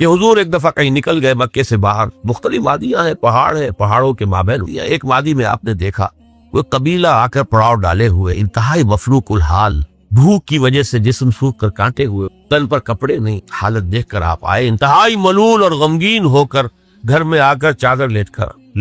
کہ حضور ایک دفعہ کہیں نکل گئے مکے سے باہر، مختلف وادیاں ہیں، پہاڑ ہیں، پہاڑوں کے مابین ایک وادی میں آپ نے دیکھا وہ قبیلہ آ کر پڑاؤ ڈالے ہوئے، انتہائی مفروق الحال، بھوک کی وجہ سے جسم سوکھ کر کانٹے ہوئے، تن پر کپڑے نہیں، حالت دیکھ کر آپ آئے انتہائی ملول اور غمگین ہو کر، گھر میں آ کر چادر لے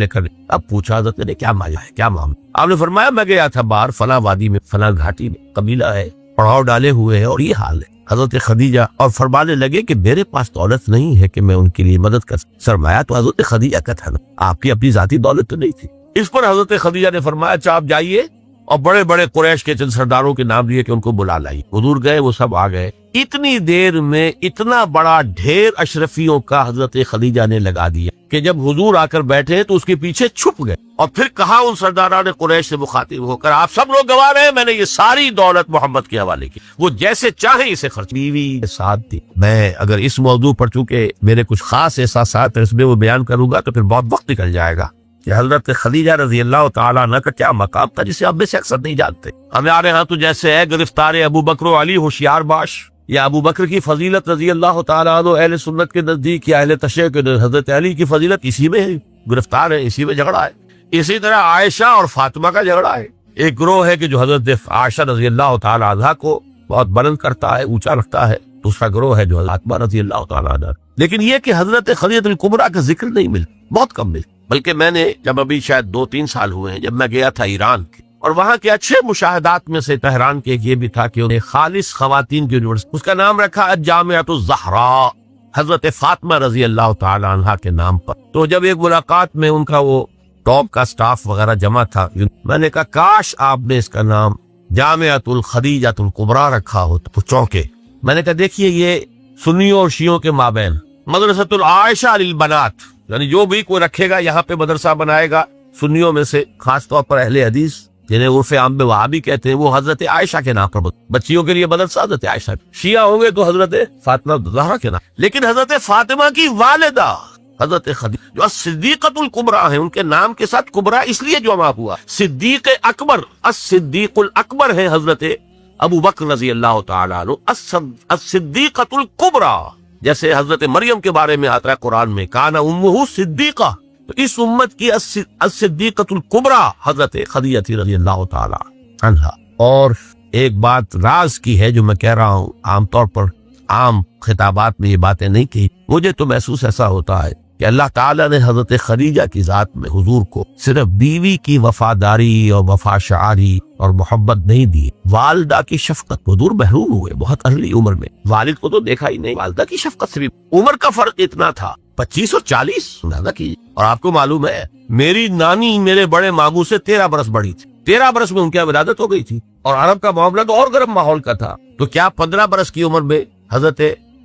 کر اب پوچھا حضرت نے کیا ماجرا ہے، کیا معاملہ؟ آپ نے فرمایا میں گیا تھا باہر فلاں وادی میں، فلاں گھاٹی میں، قبیلہ ہے، پڑاؤ ڈالے ہوئے ہیں اور یہ حال ہے۔ حضرت خدیجہ اور فرمانے لگے کہ میرے پاس دولت نہیں ہے کہ میں ان کے لیے مدد کر سکوں۔ سرمایہ تو حضرت خدیجہ کا تھا نا، آپ کی اپنی ذاتی دولت تو نہیں تھی۔ اس پر حضرت خدیجہ نے فرمایا اچھا آپ جائیے اور بڑے بڑے قریش کے چند سرداروں کے نام لیے کہ ان کو بلا لائیے۔ حضور گئے، وہ سب آ گئے، اتنی دیر میں اتنا بڑا ڈھیر اشرفیوں کا حضرت خدیجہ نے لگا دیا کہ جب حضور آ کر بیٹھے تو اس کے پیچھے چھپ گئے، اور پھر کہا ان سرداران قریش سے مخاطب ہو کر آپ سب لوگ گواہ رہے، میں نے یہ ساری دولت محمد کے حوالے کی، وہ جیسے چاہیں اسے خرچ۔ بیوی کے ساتھ تھی، میں اگر اس موضوع پر چونکہ میرے کچھ خاص احساسات ہیں اس میں وہ بیان کروں گا تو پھر بہت وقت نکل جائے گا کہ حضرت خدیجہ رضی اللہ تعالیٰ عنہ کا کیا مقام تھا جسے اب سے اکثر نہیں جانتے۔ ہمارے ہاں تو جیسے ہے گرفتار ابو بکر و علی ہوشیار باش، یا ابو بکر کی فضیلت رضی اللہ تعالیٰ عنہ اہل سنت کے نزدیک یا اہل تشیع کے حضرت علی کی فضیلت اسی میں ہے، گرفتار ہے، اسی میں جھگڑا ہے۔ اسی طرح عائشہ اور فاطمہ کا جھگڑا ہے۔ ایک گروہ ہے کہ جو حضرت عائشہ رضی اللہ تعالیٰ عنہ کو بہت بلند کرتا ہے، اونچا رکھتا ہے، دوسرا گروہ ہے جو حضرت فاطمہ رضی اللہ تعالیٰ عنہ۔ لیکن یہ کہ حضرت خدیجہ الکبریٰ کا ذکر نہیں ملتا، بہت کم ملتا۔ بلکہ میں نے جب ابھی شاید 2-3 سال ہوئے ہیں جب میں گیا تھا ایران کے، اور وہاں کے اچھے مشاہدات میں سے تہران کے ایک یہ بھی تھا کہ انہیں خالص خواتین کی یونیورسٹی، اس کا نام رکھا الجامعۃ الزہراء، حضرت فاطمہ رضی اللہ تعالی عنہا کے نام پر۔ تو جب ایک ملاقات میں ان کا وہ ٹاپ کا سٹاف وغیرہ جمع تھا، میں نے کہا کاش آپ نے اس کا نام جامعۃ الخدیجۃ الکبریٰ رکھا ہو تو چونکے۔ میں نے کہا دیکھیے یہ سنیوں اور شیعوں کے مابین مدرسۃ العائشہ للبنات، یعنی جو بھی کوئی رکھے گا یہاں پہ مدرسہ بنائے گا سنیوں میں سے، خاص طور پر اہل حدیث جنہیں عرف عام میں وہابی کہتے ہیں، وہ حضرت عائشہ کے نام پر بچیوں کے لیے مدرسہ حضرت عائشہ، شیعہ ہوں گے تو حضرت فاطمہ زہرا کے نام۔ لیکن حضرت فاطمہ کی والدہ حضرت خدیجہ جو صدیقۃ الکبریٰ ہیں، ان کے نام کے ساتھ کبریٰ اس لیے جمع ہوا، صدیق اکبر، الصدیق الاکبر ہے حضرت ابو بکر رضی اللہ تعالیٰ عنہ، الصدیقۃ الکبریٰ، جیسے حضرت مریم کے بارے میں آتا ہے قرآن میں کان امہ صدیقہ، تو اس امت کی الصدیقۃ الکبریٰ حضرت خدیجہ رضی اللہ تعالی عنہا۔ اور ایک بات راز کی ہے جو میں کہہ رہا ہوں، عام طور پر عام خطابات میں یہ باتیں نہیں کی، مجھے تو محسوس ایسا ہوتا ہے کہ اللہ تعالیٰ نے حضرت خدیجہ کی ذات میں حضور کو صرف بیوی کی وفاداری اور وفا شعاری اور محبت نہیں دی، والدہ کی شفقت۔ حضور محروم ہوئے بہت ارلی عمر میں، والد کو تو دیکھا ہی نہیں، والدہ کی شفقت سے بھی عمر کا فرق اتنا تھا، 25 اور 40 اندازہ کیجیے۔ اور آپ کو معلوم ہے میری نانی میرے بڑے ماموں سے 13 برس بڑی تھی، 13 برس میں ان کی ولادت ہو گئی تھی، اور عرب کا معاملہ تو اور گرم ماحول کا تھا، تو کیا 15 برس کی عمر میں حضرت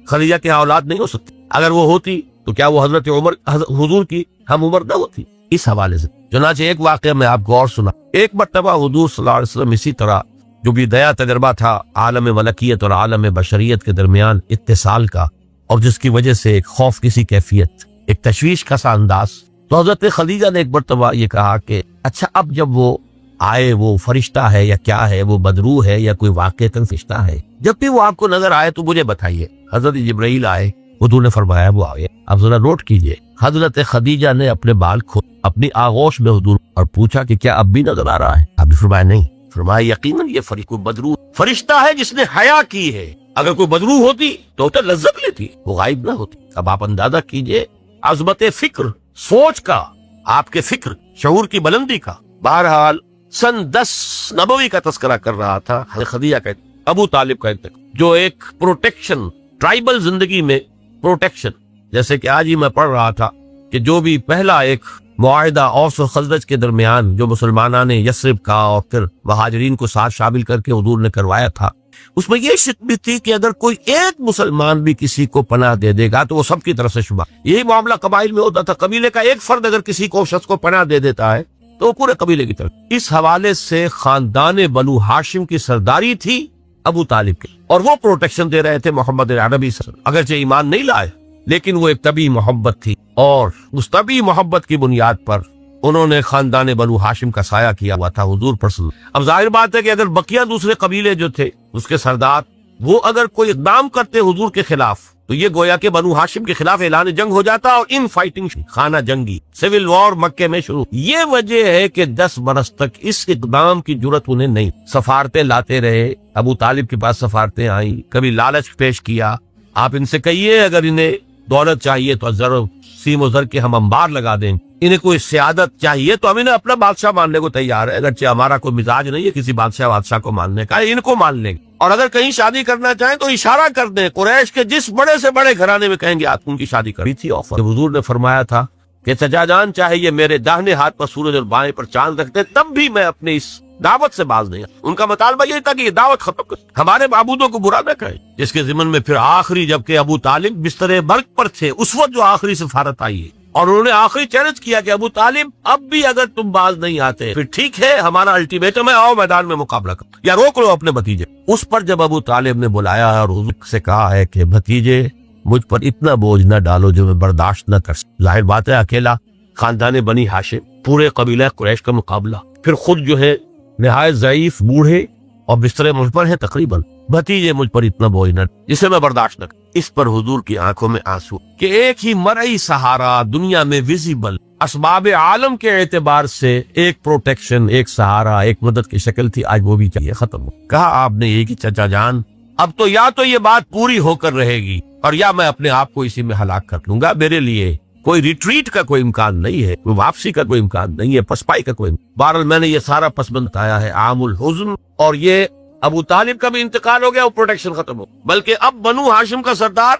خدیجہ کی اولاد نہیں ہو سکتی؟ اگر وہ ہوتی تو کیا وہ حضرت عمر حضور کی ہم عمر نہ ہوتی؟ اس حوالے سے چنانچہ ایک واقعہ میں آپ کو اور سنا۔ ایک مرتبہ حضور صلی اللہ علیہ وسلم اسی طرح جو بھی دیا تجربہ تھا عالم ملکیت اور عالم بشریت کے درمیان اتصال کا، اور جس کی وجہ سے ایک خوف کسی کیفیت، ایک تشویش کا سا انداز، تو حضرت خدیجہ نے ایک مرتبہ یہ کہا کہ اچھا اب جب وہ آئے وہ فرشتہ ہے یا کیا ہے، وہ بدرو ہے یا کوئی واقعتاً فرشتہ ہے، جب بھی وہ آپ کو نظر آئے تو مجھے بتائیے۔ حضرت جبرائیل آئے، حضور نے فرمایا وہ آئے، اب ذرا نوٹ کیجئے، حضرت خدیجہ نے اپنے بال کھول اپنی آغوش میں حضور اور پوچھا کہ کیا اب بھی نظر آ رہا ہے؟ آپ نے فرمایا نہیں۔ فرمایا یقیناً یہ کوئی بدرو فرشتہ ہے جس نے حیا کی ہے، اگر کوئی بدرو ہوتی تو لذت لیتی، وہ غائب نہ ہوتی۔ اب آپ اندازہ کیجئے عظمت فکر، سوچ کا، آپ کے فکر شعور کی بلندی کا۔ بہرحال سن 10 نبوی کا تذکرہ کر رہا تھا، حضرت خدیجہ کا ابو طالب کا انتقال، جو ایک پروٹیکشن، ٹرائبل زندگی میں پروٹیکشن، جیسے کہ آج ہی میں پڑھ رہا تھا کہ جو بھی پہلا ایک معاہدہ اوس و خزرج کے درمیان جو مسلمانوں نے یثرب کا اور پھر مہاجرین کو ساتھ شامل کر کے حضور نے کروایا تھا، اس میں یہ شرط بھی تھی کہ اگر کوئی ایک مسلمان بھی کسی کو پناہ دے دے گا تو وہ سب کی طرف سے شبہ۔ یہی معاملہ قبائل میں ہوتا تھا، قبیلے کا ایک فرد اگر کسی کو شخص کو پناہ دے دیتا ہے تو وہ پورے قبیلے کی طرف۔ اس حوالے سے خاندان بنو ہاشم کی سرداری تھی ابو طالب کی، اور وہ پروٹیکشن دے رہے تھے محمد عربی صلی اللہ علیہ وسلم، اگرچہ ایمان نہیں لائے لیکن وہ ایک طبی محبت تھی، اور اس طبی محبت کی بنیاد پر انہوں نے خاندان بنو ہاشم کا سایہ کیا ہوا تھا حضور پر صلی اللہ علیہ وسلم۔ اب ظاہر بات ہے کہ اگر بقیہ دوسرے قبیلے جو تھے اس کے سردار وہ اگر کوئی اقدام کرتے حضور کے خلاف تو یہ گویا کہ بنو ہاشم کے خلاف اعلان جنگ ہو جاتا اور ان فائٹنگ خانہ جنگی سول وار مکے میں شروع. یہ وجہ ہے کہ 10 برس تک اس اقدام کی جرت انہیں نہیں. سفارتیں لاتے رہے, ابو طالب کے پاس سفارتیں آئیں, کبھی لالچ پیش کیا, آپ ان سے کہیے اگر انہیں دولت چاہیے تو ضرور سیم و زر کے ہم انبار لگا دیں, انہیں کوئی سیادت چاہیے تو ہم انہیں اپنا بادشاہ ماننے کو تیار ہے, اگرچہ ہمارا کوئی مزاج نہیں ہے کسی بادشاہ کو ماننے کا, ان کو مان لیں گے. اور اگر کہیں شادی کرنا چاہیں تو اشارہ کر دیں, قریش کے جس بڑے سے بڑے گھرانے میں کہیں گے آپ ان کی شادی کری تھی آفر. حضور نے فرمایا تھا کہ چچا جان چاہے یہ میرے داہنے ہاتھ پر سورج اور بائیں پر چاند رکھتے تب بھی میں اپنے اس دعوت سے باز نہیں. ان کا مطالبہ یہ تھا کہ یہ دعوت ختم کر, ہمارے معبودوں کو برا نہ کہیں. جس کے ضمن میں پھر آخری جبکہ ابو طالب بستر مرگ پر تھے اس وقت جو آخری سفارت آئی ہے اور انہوں نے آخری چیلنج کیا کہ ابو طالب اب بھی اگر تم باز نہیں آتے پھر ٹھیک ہے ہمارا الٹیمیٹم ہے, آؤ میدان میں مقابلہ کرو یا روک لو اپنے بھتیجے. اس پر جب ابو طالب نے بلایا اور حضور سے کہا ہے کہ بھتیجے مجھ پر اتنا بوجھ نہ ڈالو جو میں برداشت نہ کر سکوں. ظاہر بات ہے اکیلا خاندان بنی ہاشم پورے قبیلہ قریش کا مقابلہ, پھر خود جو ہے نہایت ضعیف بوڑھے اور بستر مرگ پر ہیں تقریباً, بھتیجے مجھ پر اتنا بوجھ نہ جسے میں برداشت نہ کروں. اس پر حضور کی آنکھوں میں آنسو کہ ایک ہی مرئی سہارا دنیا میں ویزیبل اسباب عالم کے اعتبار سے ایک پروٹیکشن, ایک سہارا, ایک مدد کی شکل تھی, آج وہ بھی چاہیے ختم ہو. کہا آپ نے یہ کہ چچا جان اب تو یا تو یہ بات پوری ہو کر رہے گی اور یا میں اپنے آپ کو اسی میں ہلاک کر لوں گا. میرے لیے کوئی ریٹریٹ کا کوئی امکان نہیں ہے, کوئی واپسی کا کوئی امکان نہیں ہے, پسپائی کا کوئی. بہرحال میں نے یہ سارا پسمند بتایا ہے عام الحزن, اور یہ ابو طالب کا بھی انتقال ہو گیا اور پروٹیکشن ختم ہو, بلکہ اب بنو ہاشم کا سردار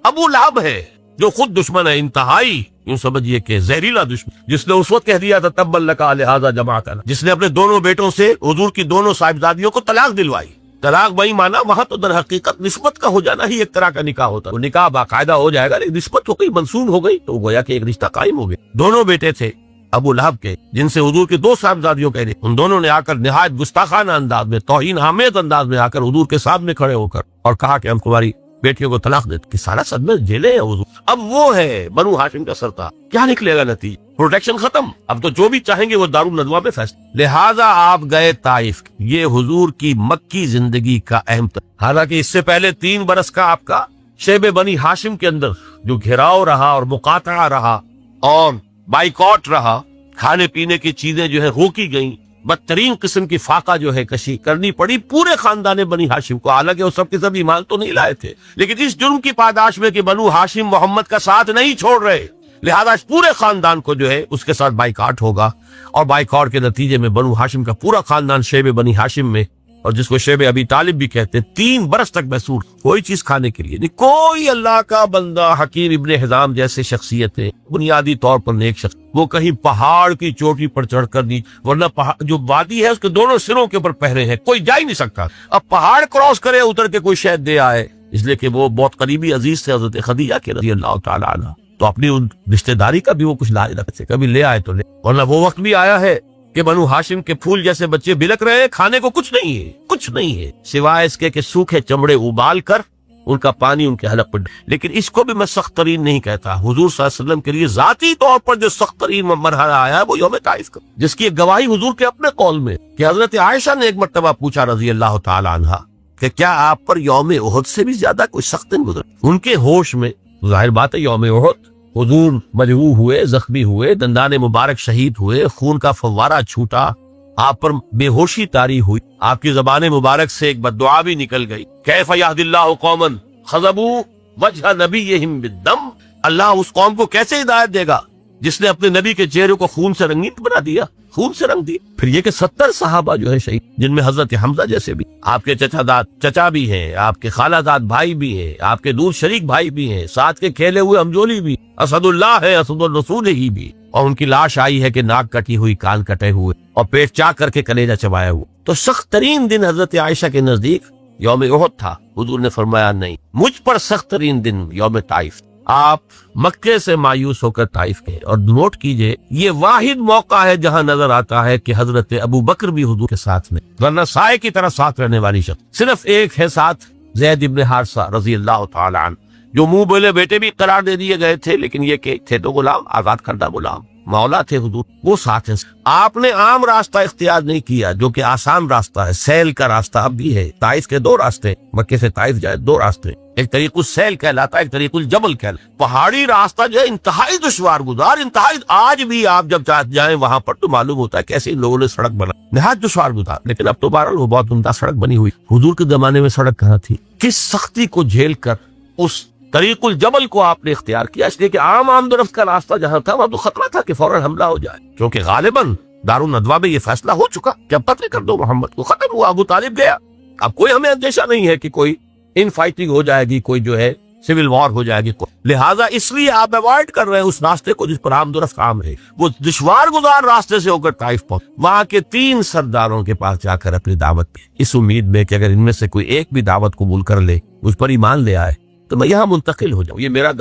ابو لہب ہے جو خود دشمن ہے انتہائی, یوں سمجھیے کہ زہریلا دشمن, جس نے اس وقت کہہ دیا تھا تب لکا لہذا جماعتنا, جس نے اپنے دونوں بیٹوں سے حضور کی دونوں صاحبزادیوں کو طلاق دلوائی. طلاق بھائی مانا وہاں تو در حقیقت نسبت کا ہو جانا ہی ایک طرح کا نکاح ہوتا, وہ نکاح باقاعدہ ہو جائے گا لیکن نسبت ہو گئی, منسوب ہو گئی تو گویا کہ ایک رشتہ قائم ہو گیا. دونوں بیٹے تھے ابو لہب کے جن سے حضور کی 2 صاحبزادیوں کہہ رہے, ان دونوں نے آ کر نہایت گستاخانہ انداز میں, توہین آمیز انداز میں آ کر حضور کے سامنے کھڑے ہو کر اور کہا کہ ہم تمہاری بیٹیوں کو طلاق دیتے, کہ سارا صدمہ جیلے ہیں حضور. اب وہ ہے بنو ہاشم کا سردار, کیا نکلے گا نتیجہ؟ پروٹیکشن ختم, اب تو جو بھی چاہیں گے وہ دارالندوا میں فیصلہ. لہذا آپ گئے طائف, یہ حضور کی مکی زندگی کا اہم تر, حالانکہ اس سے پہلے 3 برس کا آپ کا شیب بنی ہاشم کے اندر جو گھراؤ رہا اور مقاطعہ رہا اور بائیکاٹ رہا, کھانے پینے کی چیزیں جو ہے روکی گئیں, بدترین قسم کی فاقہ جو ہے کشی کرنی پڑی پورے خاندان بنی ہاشم کو, حالانکہ وہ سب کے سب ایمان تو نہیں لائے تھے, لیکن اس جرم کی پاداش میں کہ بنو ہاشم محمد کا ساتھ نہیں چھوڑ رہے, لہذا اس پورے خاندان کو جو ہے اس کے ساتھ بائیکاٹ ہوگا, اور بائیکاٹ کے نتیجے میں بنو ہاشم کا پورا خاندان شیب بنی ہاشم میں, اور جس کو شیب ابی طالب بھی کہتے ہیں, 3 برس تک محصور کوئی چیز کھانے کے لیے نہیں. کوئی اللہ کا بندہ حکیم ابن حزام جیسے شخصیتیں, بنیادی طور پر نیک شخص, وہ کہیں پہاڑ کی چوٹی پر چڑھ کر نہیں, ورنہ جو وادی ہے اس کے دونوں سروں کے اوپر پہرے ہیں, کوئی جا ہی نہیں سکتا. اب پہاڑ کراس کرے اتر کے کوئی شہد دے آئے, اس لیے کہ وہ بہت قریبی عزیز سے حضرت خدیجہ کے رضی اللہ تعالیٰ عنہ, تو اپنی ان رشتہ داری کا بھی وہ کچھ لا رکھتے, کبھی لے آئے تو لے, ورنہ وہ وقت بھی آیا ہے کہ بنو ہاشم کے پھول جیسے بچے بلک رہے ہیں, کھانے کو کچھ نہیں ہے, کچھ نہیں ہے سوائے اس کے کہ سوکھے چمڑے ابال کر ان کا پانی ان کے حلق پر. لیکن اس کو بھی میں سخت ترین نہیں کہتا, حضور صلی اللہ علیہ وسلم کے لیے ذاتی طور پر جو سخت ترین مرحلہ آیا ہے وہ یوم طائف کا, جس کی ایک گواہی حضور کے اپنے قول میں کہ حضرت عائشہ نے ایک مرتبہ پوچھا رضی اللہ تعالی عنہا کہ کیا آپ پر یوم احد سے بھی زیادہ کوئی سخت دن گزرا؟ ان کے ہوش میں ظاہر بات ہے یوم احد حضور مجروح ہوئے, زخمی ہوئے, دندان مبارک شہید ہوئے, خون کا فوارہ چھوٹا, آپ پر بے ہوشی طاری ہوئی, آپ کی زبان مبارک سے ایک بددعا بھی نکل گئی, کیف یہدی اللہ قوما خضبوا وجہ نبیہم بالدم, اللہ اس قوم کو کیسے ہدایت دے گا جس نے اپنے نبی کے چہرے کو خون سے رنگین بنا دیا, خون سے رنگ دیا. پھر یہ کہ 70 صحابہ جو ہے شہید, جن میں حضرت حمزہ جیسے بھی, آپ کے چچا بھی ہیں, آپ کے خالہ داد بھائی بھی ہیں, آپ کے دور شریک بھائی بھی ہیں, ساتھ کے کھیلے ہوئے ہمجولی بھی, اسد اللہ ہے, اسد الرسول ہی بھی, اور ان کی لاش آئی ہے کہ ناک کٹی ہوئی, کان کٹے ہوئے اور پیٹ چاک کر کے کلیجہ چبایا ہوا. تو سخت ترین دن حضرت عائشہ کے نزدیک یوم احد تھا. حضور نے فرمایا نہیں, مجھ پر سخت ترین دن یوم طائف. آپ مکے سے مایوس ہو کر طائف گئے, اور نوٹ کیجئے یہ واحد موقع ہے جہاں نظر آتا ہے کہ حضرت ابو بکر بھی حضور کے ساتھ میں, ورنہ سائے کی طرح ساتھ رہنے والی شخص صرف ایک ہے ساتھ, زید ابن حارثہ رضی اللہ تعالی عنہ, جو منہ بولے بیٹے بھی قرار دے دیے گئے تھے, لیکن یہ کہ تھے تو غلام, آزاد کردہ غلام, مولا تھے حضور, وہ ساتھ ہیں. آپ نے عام راستہ اختیار نہیں کیا جو کہ آسان راستہ ہے, سیل کا راستہ اب بھی ہے. طائف کے 2 راستے, مکے سے طائف جائے 2 راستے, ایک طریق السیل کہلاتا ہے، ایک طریق الجبل کہلاتا ہے۔ پہاڑی راستہ جو ہے انتہائی دشوار گزار، انتہائی، آج بھی آپ جب جائیں وہاں پر تو معلوم ہوتا ہے کیسے ان لوگوں نے سڑک بنا، نہایت دشوار گزار۔ لیکن اب تو بہرحال وہ بہت عمدہ سڑک بنی ہوئی۔ حضور کے زمانے میں سڑک کہاں تھی؟ کس سختی کو جھیل کر اس طریق الجبل کو آپ نے اختیار کیا، اس لیے کہ عام آمد و رفت کا راستہ جہاں تھا وہاں تو خطرہ تھا کہ فوراً حملہ ہو جائے، کیونکہ غالباً دارالندوا میں یہ فیصلہ ہو چکا کہ اب قتل کر دو محمد کو، ختم ہوا، ابو طالب گیا، اب کوئی ہمیں اندیشہ نہیں ہے کہ کوئی ان فائٹنگ ہو جائے گی، کوئی جو ہے سول وار ہو جائے گی۔ لہٰذا اس لیے آپ اوائڈ کر رہے ہیں اس راستے کو جس پر آمد و رفت عام ہے، وہ دشوار گزار راستے سے ہو کر طائف پہنچ، وہاں کے 3 سرداروں کے پاس جا کر اپنی دعوت کی، اس امید میں کہ اگر ان میں سے کوئی ایک بھی دعوت قبول کر لے، اس پر ایمان لے آئے تو میں یہاں منتقل ہو جاؤں، یہ میرا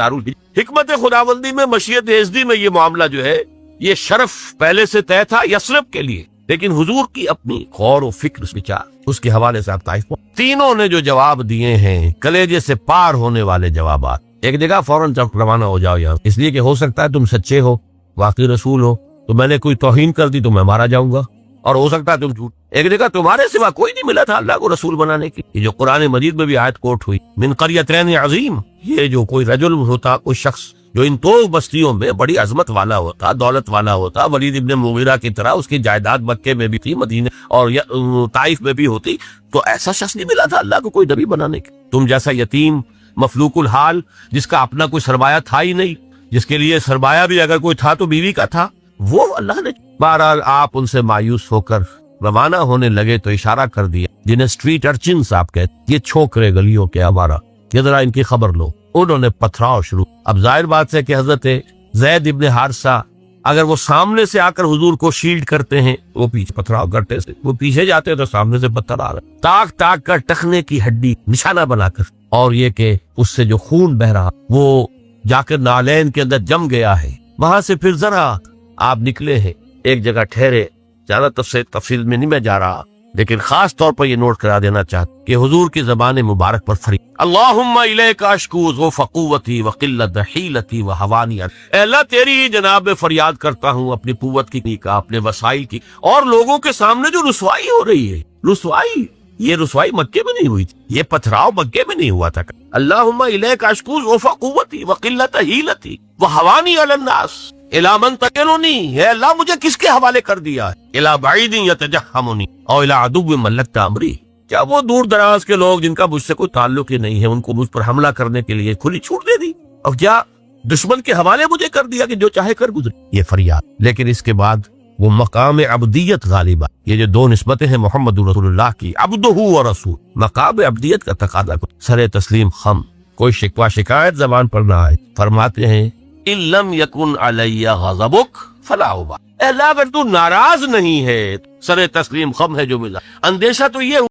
حکمت خداوندی میں، مشیت ازدی میں یہ معاملہ جو ہے یہ شرف پہلے سے طے تھا یثرب کے لیے، لیکن حضور کی اپنی غور و فکر وچار اس کے حوالے سے آپ طائف پہنچ۔ تینوں نے جو جواب دیے ہیں کلیجے سے پار ہونے والے جوابات، ایک جگہ فوراً روانہ ہو جاؤ یہاں، اس لیے کہ ہو سکتا ہے تم سچے ہو، واقعی رسول ہو، تو میں نے کوئی توہین کر دی تو میں مارا جاؤں گا، اور ہو سکتا ہے تم جھوٹ۔ ایک جگہ تمہارے سوا کوئی نہیں ملا تھا اللہ کو رسول بنانے کی، یہ جو قرآن مجید میں بھی آیت کوٹ ہوئی، من قریتین عظیم، یہ جو کوئی رجل ہوتا، کوئی شخص جو ان 2 بستیوں میں بڑی عظمت والا ہوتا، دولت والا ہوتا، ولید ابن مغیرہ کی طرح اس کی جائیداد مکے میں بھی تھی، مدینہ اور طائف میں بھی ہوتی، تو ایسا شخص نہیں ملا تھا اللہ کو کوئی نبی بنانے کی۔ تم جیسا یتیم مفلوق الحال، جس کا اپنا کوئی سرمایہ تھا ہی نہیں، جس کے لیے سرمایہ بھی اگر کوئی تھا تو بیوی کا تھا، وہ اللہ نے۔ بہرحال آپ ان سے مایوس ہو کر روانہ ہونے لگے تو اشارہ کر دیا، جنہیں اسٹریٹ ارچنز آپ کہتے، یہ چھوکرے گلیوں کے ہمارا، کہ ذرا ان کی خبر لو۔ انہوں نے پتھراؤ شروع۔ اب ظاہر بات ہے کہ حضرت زید ابن حارثہ اگر وہ سامنے سے آ کر حضور کو شیلڈ کرتے ہیں، وہ پیچھے پتھراؤ کرتے سے، وہ پیچھے جاتے تو سامنے سے پتھر آ رہا، تاک تاک کر ٹخنے کی ہڈی نشانہ بنا کر، اور یہ کہ اس سے جو خون بہ رہا وہ جا کر نالین کے اندر جم گیا ہے۔ وہاں سے پھر ذرا آپ نکلے ہیں، ایک جگہ ٹھہرے، زیادہ تفصیل میں نہیں میں جا رہا، لیکن خاص طور پر یہ نوٹ کرا دینا چاہتا کہ حضور کی زبان مبارک پر فریاد، اللہم الیک اشکو ضعف قوتی وقلت حیلتی وہوانی، اے اللہ تیری ہی جناب میں فریاد کرتا ہوں اپنی قوت کی، اپنے وسائل کی، اور لوگوں کے سامنے جو رسوائی ہو رہی ہے، رسوائی، یہ رسوائی مکے میں نہیں ہوئی تھی، یہ پتھراؤ مکے میں نہیں ہوا تھا۔ اللہم الیک اشکو ضعف قوتی وقلت حیلتی وہوانی علی الناس، الی من تکلنی، اے اللہ مجھے کس کے حوالے کر دیا ہے، الی بعید یتجہمنی او الی عدو ملکت امری، کیا وہ دور دراز کے لوگ جن کا مجھ سے کوئی تعلق ہی نہیں ہے ان کو مجھ پر حملہ کرنے کے لیے کھلی چھوٹ دے دی، اور کیا دشمن کے حوالے مجھے کر دیا کہ جو چاہے کر گزرے، یہ فریاد۔ لیکن اس کے بعد وہ مقام عبدیت غالبہ، یہ جو 2 نسبتیں ہیں محمد رسول اللہ کی، عبدہ و رسول، مقام عبدیت کا تقاضا، سر تسلیم خم، کوئی شکوہ شکایت زبان پر نہ آئے۔ فرماتے ہیں ان لم یکن علی غضبک فلا ابا، اے اللہ اگر تو ناراض نہیں ہے، سر تسلیم خم ہے جو ملا، اندیشہ تو یہ